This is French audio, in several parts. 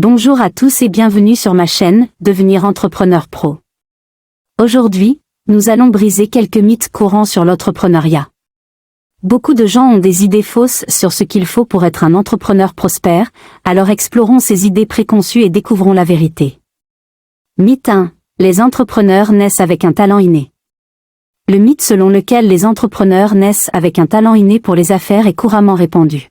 Bonjour à tous et bienvenue sur ma chaîne, Devenir Entrepreneur Pro. Aujourd'hui, nous allons briser quelques mythes courants sur l'entrepreneuriat. Beaucoup de gens ont des idées fausses sur ce qu'il faut pour être un entrepreneur prospère, alors explorons ces idées préconçues et découvrons la vérité. Mythe 1. Les entrepreneurs naissent avec un talent inné. Le mythe selon lequel les entrepreneurs naissent avec un talent inné pour les affaires est couramment répandu.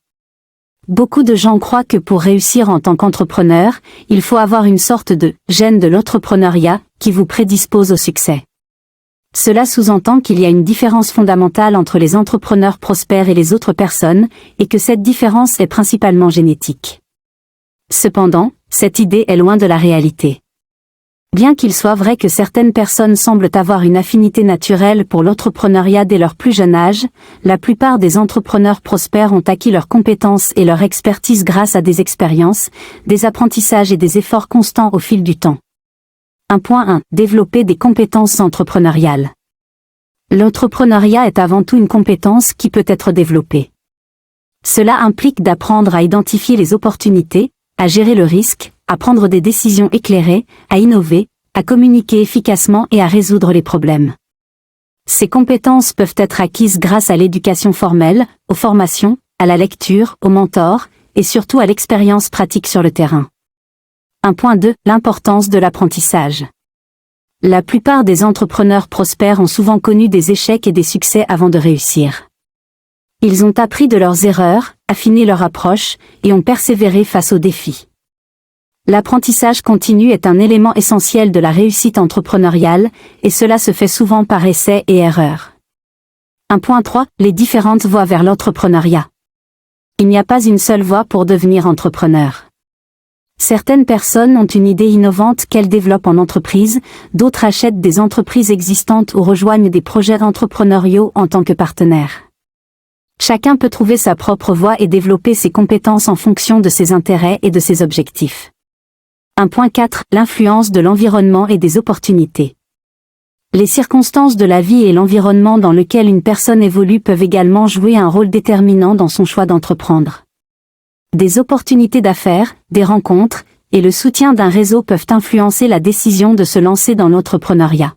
Beaucoup de gens croient que pour réussir en tant qu'entrepreneur, il faut avoir une sorte de « gène de l'entrepreneuriat » qui vous prédispose au succès. Cela sous-entend qu'il y a une différence fondamentale entre les entrepreneurs prospères et les autres personnes, et que cette différence est principalement génétique. Cependant, cette idée est loin de la réalité. Bien qu'il soit vrai que certaines personnes semblent avoir une affinité naturelle pour l'entrepreneuriat dès leur plus jeune âge, la plupart des entrepreneurs prospères ont acquis leurs compétences et leur expertise grâce à des expériences, des apprentissages et des efforts constants au fil du temps. 1.1. Développer des compétences entrepreneuriales. L'entrepreneuriat est avant tout une compétence qui peut être développée. Cela implique d'apprendre à identifier les opportunités, à gérer le risque, à prendre des décisions éclairées, à innover, à communiquer efficacement et à résoudre les problèmes. Ces compétences peuvent être acquises grâce à l'éducation formelle, aux formations, à la lecture, aux mentors, et surtout à l'expérience pratique sur le terrain. 1.2. L'importance de l'apprentissage. La plupart des entrepreneurs prospères ont souvent connu des échecs et des succès avant de réussir. Ils ont appris de leurs erreurs, affiné leur approche, et ont persévéré face aux défis. L'apprentissage continu est un élément essentiel de la réussite entrepreneuriale, et cela se fait souvent par essai et erreur. 1.3. Les différentes voies vers l'entrepreneuriat. Il n'y a pas une seule voie pour devenir entrepreneur. Certaines personnes ont une idée innovante qu'elles développent en entreprise, d'autres achètent des entreprises existantes ou rejoignent des projets entrepreneuriaux en tant que partenaires. Chacun peut trouver sa propre voie et développer ses compétences en fonction de ses intérêts et de ses objectifs. 1.4. L'influence de l'environnement et des opportunités. Les circonstances de la vie et l'environnement dans lequel une personne évolue peuvent également jouer un rôle déterminant dans son choix d'entreprendre. Des opportunités d'affaires, des rencontres, et le soutien d'un réseau peuvent influencer la décision de se lancer dans l'entrepreneuriat.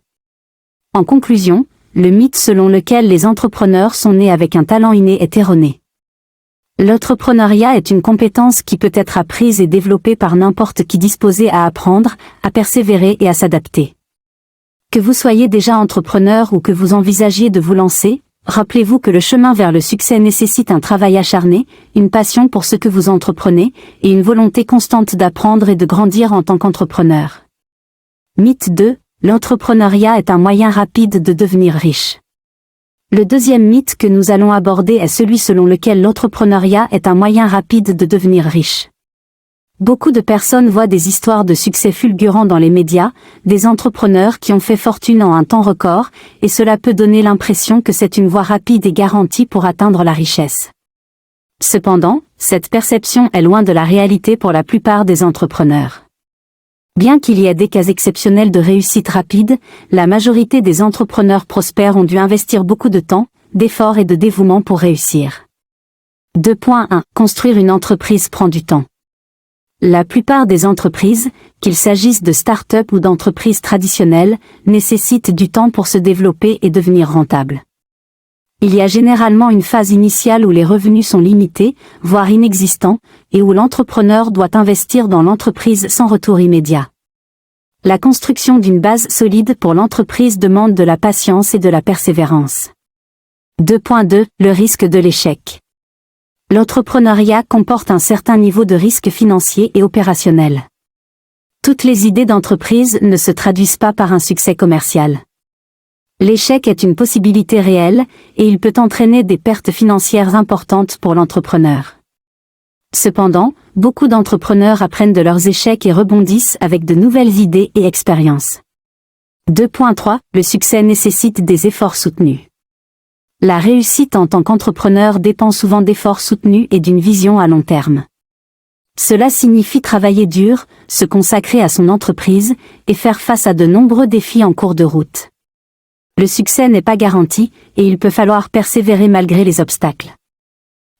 En conclusion, le mythe selon lequel les entrepreneurs sont nés avec un talent inné est erroné. L'entrepreneuriat est une compétence qui peut être apprise et développée par n'importe qui disposé à apprendre, à persévérer et à s'adapter. Que vous soyez déjà entrepreneur ou que vous envisagiez de vous lancer, rappelez-vous que le chemin vers le succès nécessite un travail acharné, une passion pour ce que vous entreprenez, et une volonté constante d'apprendre et de grandir en tant qu'entrepreneur. Mythe 2. L'entrepreneuriat est un moyen rapide de devenir riche. Le deuxième mythe que nous allons aborder est celui selon lequel l'entrepreneuriat est un moyen rapide de devenir riche. Beaucoup de personnes voient des histoires de succès fulgurants dans les médias, des entrepreneurs qui ont fait fortune en un temps record, et cela peut donner l'impression que c'est une voie rapide et garantie pour atteindre la richesse. Cependant, cette perception est loin de la réalité pour la plupart des entrepreneurs. Bien qu'il y ait des cas exceptionnels de réussite rapide, la majorité des entrepreneurs prospères ont dû investir beaucoup de temps, d'efforts et de dévouement pour réussir. 2.1. Construire une entreprise prend du temps. La plupart des entreprises, qu'il s'agisse de start-up ou d'entreprises traditionnelles, nécessitent du temps pour se développer et devenir rentables. Il y a généralement une phase initiale où les revenus sont limités, voire inexistants, et où l'entrepreneur doit investir dans l'entreprise sans retour immédiat. La construction d'une base solide pour l'entreprise demande de la patience et de la persévérance. 2.2. Le risque de l'échec. L'entrepreneuriat comporte un certain niveau de risque financier et opérationnel. Toutes les idées d'entreprise ne se traduisent pas par un succès commercial. L'échec est une possibilité réelle, et il peut entraîner des pertes financières importantes pour l'entrepreneur. Cependant, beaucoup d'entrepreneurs apprennent de leurs échecs et rebondissent avec de nouvelles idées et expériences. 2.3. Le succès nécessite des efforts soutenus. La réussite en tant qu'entrepreneur dépend souvent d'efforts soutenus et d'une vision à long terme. Cela signifie travailler dur, se consacrer à son entreprise, et faire face à de nombreux défis en cours de route. Le succès n'est pas garanti, et il peut falloir persévérer malgré les obstacles.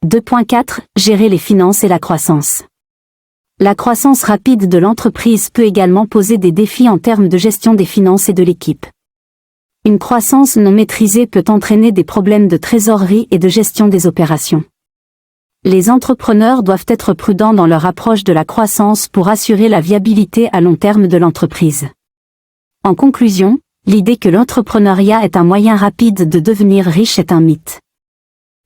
2.4. Gérer les finances et la croissance. La croissance rapide de l'entreprise peut également poser des défis en termes de gestion des finances et de l'équipe. Une croissance non maîtrisée peut entraîner des problèmes de trésorerie et de gestion des opérations. Les entrepreneurs doivent être prudents dans leur approche de la croissance pour assurer la viabilité à long terme de l'entreprise. En conclusion, l'idée que l'entrepreneuriat est un moyen rapide de devenir riche est un mythe.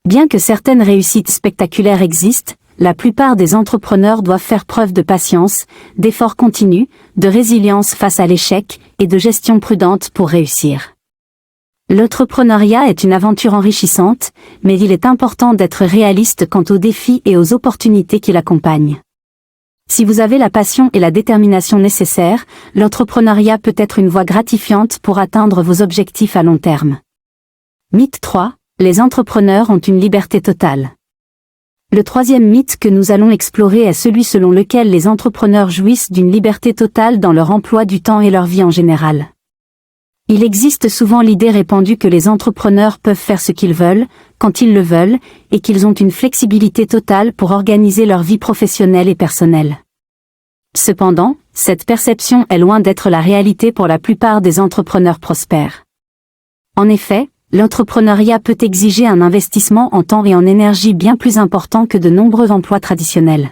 Bien que certaines réussites spectaculaires existent, la plupart des entrepreneurs doivent faire preuve de patience, d'efforts continus, de résilience face à l'échec et de gestion prudente pour réussir. L'entrepreneuriat est une aventure enrichissante, mais il est important d'être réaliste quant aux défis et aux opportunités qui l'accompagnent. Si vous avez la passion et la détermination nécessaires, l'entrepreneuriat peut être une voie gratifiante pour atteindre vos objectifs à long terme. Mythe 3. Les entrepreneurs ont une liberté totale. Le troisième mythe que nous allons explorer est celui selon lequel les entrepreneurs jouissent d'une liberté totale dans leur emploi du temps et leur vie en général. Il existe souvent l'idée répandue que les entrepreneurs peuvent faire ce qu'ils veulent, quand ils le veulent, et qu'ils ont une flexibilité totale pour organiser leur vie professionnelle et personnelle. Cependant, cette perception est loin d'être la réalité pour la plupart des entrepreneurs prospères. En effet, l'entrepreneuriat peut exiger un investissement en temps et en énergie bien plus important que de nombreux emplois traditionnels.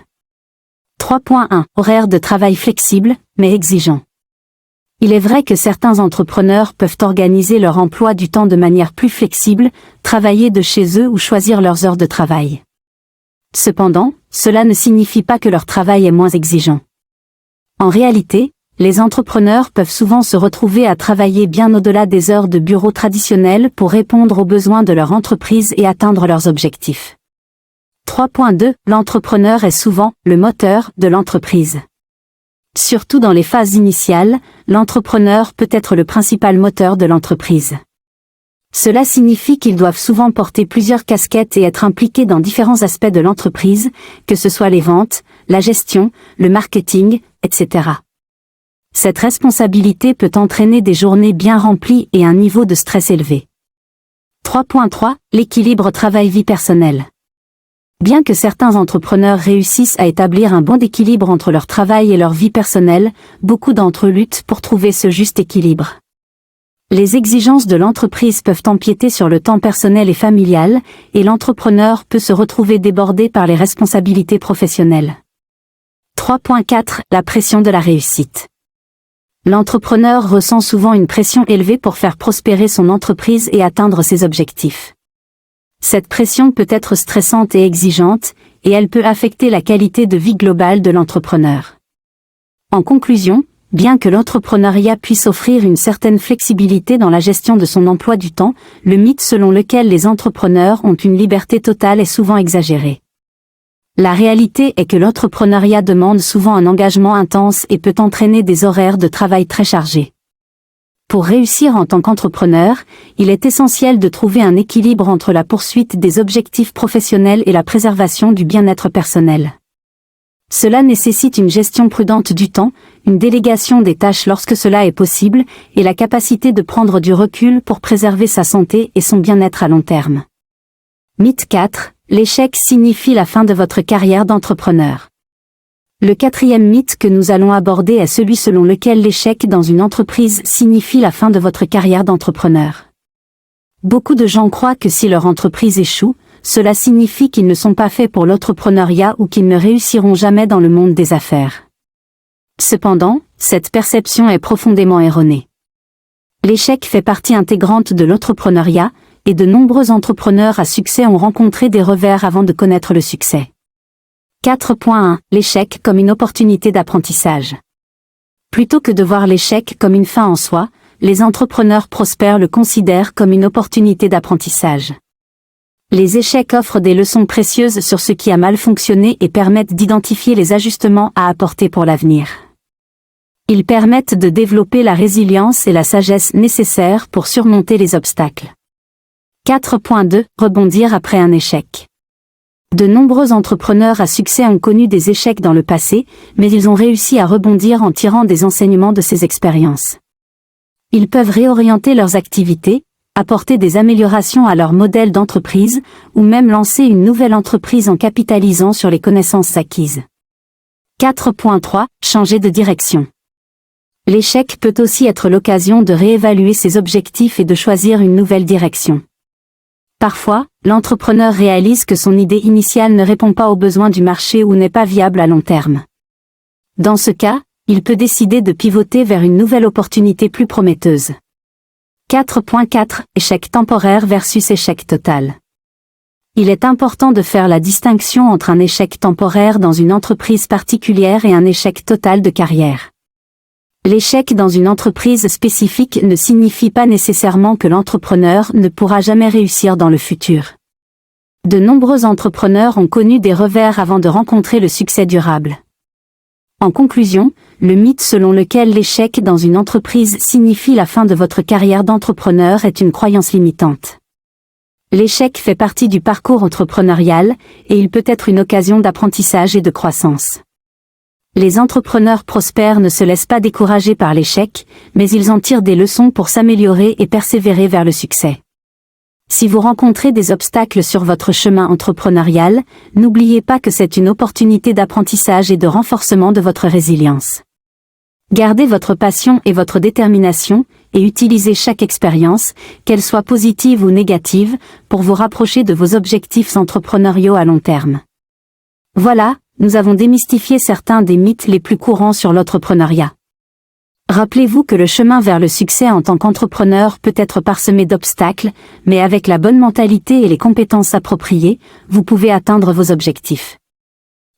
3.1. Horaire de travail flexible, mais exigeant. Il est vrai que certains entrepreneurs peuvent organiser leur emploi du temps de manière plus flexible, travailler de chez eux ou choisir leurs heures de travail. Cependant, cela ne signifie pas que leur travail est moins exigeant. En réalité, les entrepreneurs peuvent souvent se retrouver à travailler bien au-delà des heures de bureau traditionnelles pour répondre aux besoins de leur entreprise et atteindre leurs objectifs. 3.2. L'entrepreneur est souvent le moteur de l'entreprise. Surtout dans les phases initiales, l'entrepreneur peut être le principal moteur de l'entreprise. Cela signifie qu'ils doivent souvent porter plusieurs casquettes et être impliqués dans différents aspects de l'entreprise, que ce soit les ventes, la gestion, le marketing, etc. Cette responsabilité peut entraîner des journées bien remplies et un niveau de stress élevé. 3.3. L'équilibre travail-vie personnelle. Bien que certains entrepreneurs réussissent à établir un bon équilibre entre leur travail et leur vie personnelle, beaucoup d'entre eux luttent pour trouver ce juste équilibre. Les exigences de l'entreprise peuvent empiéter sur le temps personnel et familial, et l'entrepreneur peut se retrouver débordé par les responsabilités professionnelles. 3.4. La pression de la réussite. L'entrepreneur ressent souvent une pression élevée pour faire prospérer son entreprise et atteindre ses objectifs. Cette pression peut être stressante et exigeante, et elle peut affecter la qualité de vie globale de l'entrepreneur. En conclusion, bien que l'entrepreneuriat puisse offrir une certaine flexibilité dans la gestion de son emploi du temps, le mythe selon lequel les entrepreneurs ont une liberté totale est souvent exagéré. La réalité est que l'entrepreneuriat demande souvent un engagement intense et peut entraîner des horaires de travail très chargés. Pour réussir en tant qu'entrepreneur, il est essentiel de trouver un équilibre entre la poursuite des objectifs professionnels et la préservation du bien-être personnel. Cela nécessite une gestion prudente du temps, une délégation des tâches lorsque cela est possible, et la capacité de prendre du recul pour préserver sa santé et son bien-être à long terme. Mythe 4. L'échec signifie la fin de votre carrière d'entrepreneur. Le quatrième mythe que nous allons aborder est celui selon lequel l'échec dans une entreprise signifie la fin de votre carrière d'entrepreneur. Beaucoup de gens croient que si leur entreprise échoue, cela signifie qu'ils ne sont pas faits pour l'entrepreneuriat ou qu'ils ne réussiront jamais dans le monde des affaires. Cependant, cette perception est profondément erronée. L'échec fait partie intégrante de l'entrepreneuriat, et de nombreux entrepreneurs à succès ont rencontré des revers avant de connaître le succès. 4.1. L'échec comme une opportunité d'apprentissage. Plutôt que de voir l'échec comme une fin en soi, les entrepreneurs prospères le considèrent comme une opportunité d'apprentissage. Les échecs offrent des leçons précieuses sur ce qui a mal fonctionné et permettent d'identifier les ajustements à apporter pour l'avenir. Ils permettent de développer la résilience et la sagesse nécessaires pour surmonter les obstacles. 4.2. Rebondir après un échec. De nombreux entrepreneurs à succès ont connu des échecs dans le passé, mais ils ont réussi à rebondir en tirant des enseignements de ces expériences. Ils peuvent réorienter leurs activités, apporter des améliorations à leur modèle d'entreprise, ou même lancer une nouvelle entreprise en capitalisant sur les connaissances acquises. 4.3 Changer de direction. L'échec peut aussi être l'occasion de réévaluer ses objectifs et de choisir une nouvelle direction. Parfois, l'entrepreneur réalise que son idée initiale ne répond pas aux besoins du marché ou n'est pas viable à long terme. Dans ce cas, il peut décider de pivoter vers une nouvelle opportunité plus prometteuse. 4.4 Échec temporaire versus échec total. Il est important de faire la distinction entre un échec temporaire dans une entreprise particulière et un échec total de carrière. L'échec dans une entreprise spécifique ne signifie pas nécessairement que l'entrepreneur ne pourra jamais réussir dans le futur. De nombreux entrepreneurs ont connu des revers avant de rencontrer le succès durable. En conclusion, le mythe selon lequel l'échec dans une entreprise signifie la fin de votre carrière d'entrepreneur est une croyance limitante. L'échec fait partie du parcours entrepreneurial, et il peut être une occasion d'apprentissage et de croissance. Les entrepreneurs prospères ne se laissent pas décourager par l'échec, mais ils en tirent des leçons pour s'améliorer et persévérer vers le succès. Si vous rencontrez des obstacles sur votre chemin entrepreneurial, n'oubliez pas que c'est une opportunité d'apprentissage et de renforcement de votre résilience. Gardez votre passion et votre détermination, et utilisez chaque expérience, qu'elle soit positive ou négative, pour vous rapprocher de vos objectifs entrepreneuriaux à long terme. Voilà, nous avons démystifié certains des mythes les plus courants sur l'entrepreneuriat. Rappelez-vous que le chemin vers le succès en tant qu'entrepreneur peut être parsemé d'obstacles, mais avec la bonne mentalité et les compétences appropriées, vous pouvez atteindre vos objectifs.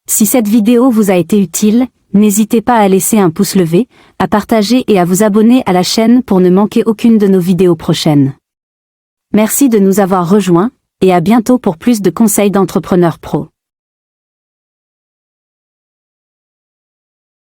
Si cette vidéo vous a été utile, n'hésitez pas à laisser un pouce levé, à partager et à vous abonner à la chaîne pour ne manquer aucune de nos vidéos prochaines. Merci de nous avoir rejoints, et à bientôt pour plus de conseils d'entrepreneurs pro.